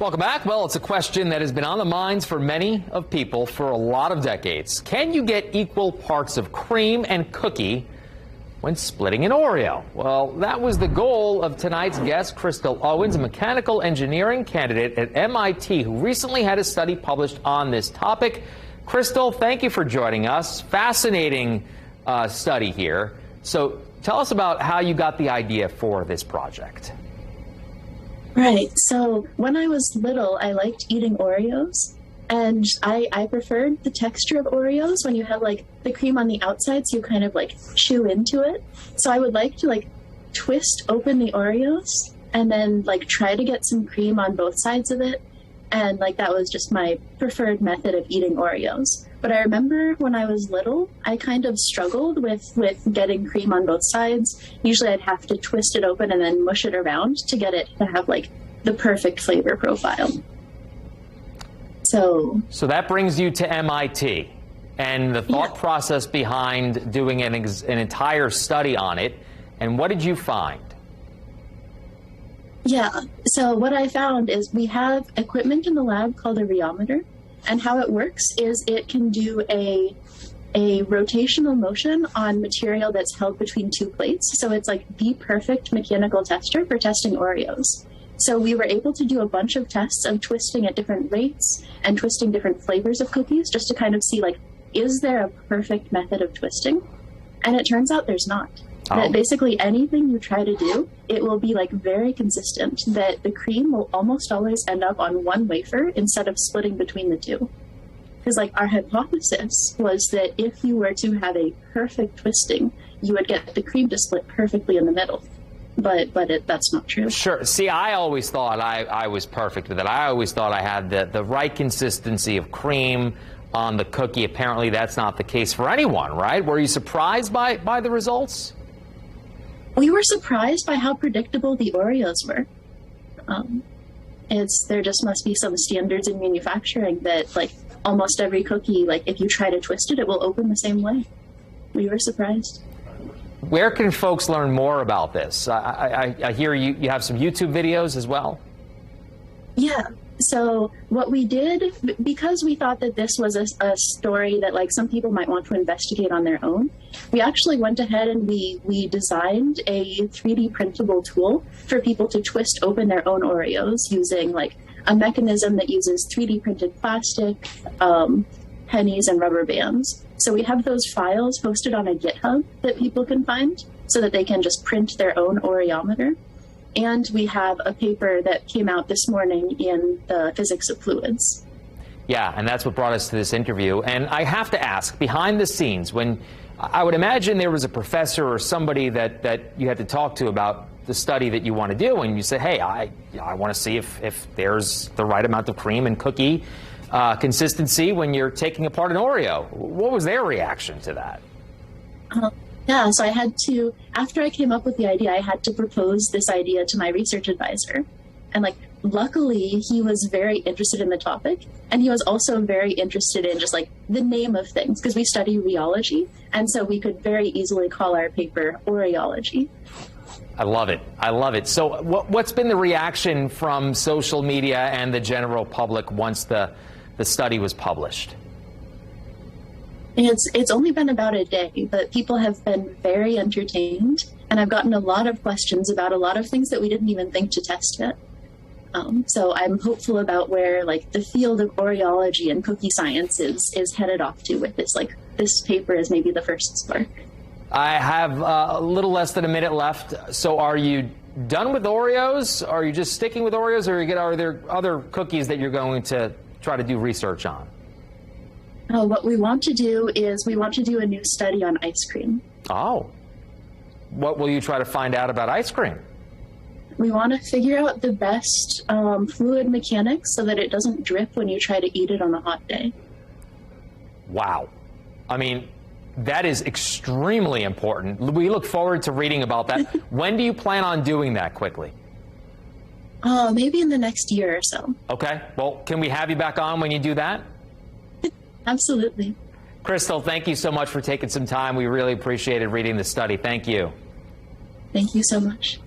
Welcome back. Well, it's a question that has been on the minds for many of people for a lot of decades. Can you get equal parts of cream and cookie when splitting an Oreo? Well, that was the goal of tonight's guest, Crystal Owens, a mechanical engineering candidate at MIT who recently had a study published on this topic. Crystal, thank you for joining us. Fascinating study here. So tell us about how you got the idea for this project. Right. So when I was little, I liked eating Oreos, and I preferred the texture of Oreos when you have like the cream on the outside, so you kind of like chew into it. So I would like to like twist open the Oreos and then like try to get some cream on both sides of it. And like that was just my preferred method of eating Oreos. But I remember when I was little, I kind of struggled with getting cream on both sides. Usually I'd have to twist it open and then mush it around to get it to have like the perfect flavor profile. So that brings you to MIT and the thought process behind doing an entire study on it. And what did you find? Yeah, so what I found is we have equipment in the lab called a rheometer, and how it works is it can do a rotational motion on material that's held between two plates. So it's like the perfect mechanical tester for testing Oreos. So we were able to do a bunch of tests of twisting at different rates and twisting different flavors of cookies just to kind of see like, is there a perfect method of twisting? And it turns out there's not. That basically anything you try to do, it will be like very consistent, that the cream will almost always end up on one wafer instead of splitting between the two. Because like our hypothesis was that if you were to have a perfect twisting, you would get the cream to split perfectly in the middle. But that's not true. Sure. See, I always thought I was perfect with it. I always thought I had the right consistency of cream on the cookie. Apparently that's not the case for anyone, right? Were you surprised by the results? We were surprised by how predictable the Oreos were. There just must be some standards in manufacturing that like almost every cookie, like if you try to twist it, it will open the same way. We were surprised. Where can folks learn more about this? I hear you have some YouTube videos as well. Yeah. So what we did, because we thought that this was a story that like some people might want to investigate on their own, we actually went ahead and we designed a 3D printable tool for people to twist open their own Oreos using like a mechanism that uses 3D printed plastic, pennies, and rubber bands. So we have those files posted on a GitHub that people can find so that they can just print their own Oreometer. And we have a paper that came out this morning in the Physics of Fluids. Yeah, and that's what brought us to this interview. And I have to ask, behind the scenes, when I would imagine there was a professor or somebody that you had to talk to about the study that you want to do, and you said, hey, I want to see if there's the right amount of cream and cookie consistency when you're taking apart an Oreo. What was their reaction to that? Yeah, so I had to, after I came up with the idea, I had to propose this idea to my research advisor. And like, luckily, he was very interested in the topic. And he was also very interested in just like the name of things, because we study rheology. And so we could very easily call our paper Oreology. I love it. I love it. So what's been the reaction from social media and the general public once the study was published? It's only been about a day, but people have been very entertained, and I've gotten a lot of questions about a lot of things that we didn't even think to test yet. So I'm hopeful about where like the field of Oreology and cookie science is headed off to with this. Like this paper is maybe the first spark. I have a little less than a minute left. So are you done with Oreos? Are you just sticking with Oreos, or are there other cookies that you're going to try to do research on? What we want to do is we want to do a new study on ice cream. Oh. What will you try to find out about ice cream? We want to figure out the best fluid mechanics so that it doesn't drip when you try to eat it on a hot day. Wow. I mean, that is extremely important. We look forward to reading about that. When do you plan on doing that quickly? Maybe in the next year or so. Okay. Well, can we have you back on when you do that? Absolutely. Crystal, thank you so much for taking some time. We really appreciated reading the study. Thank you. Thank you so much.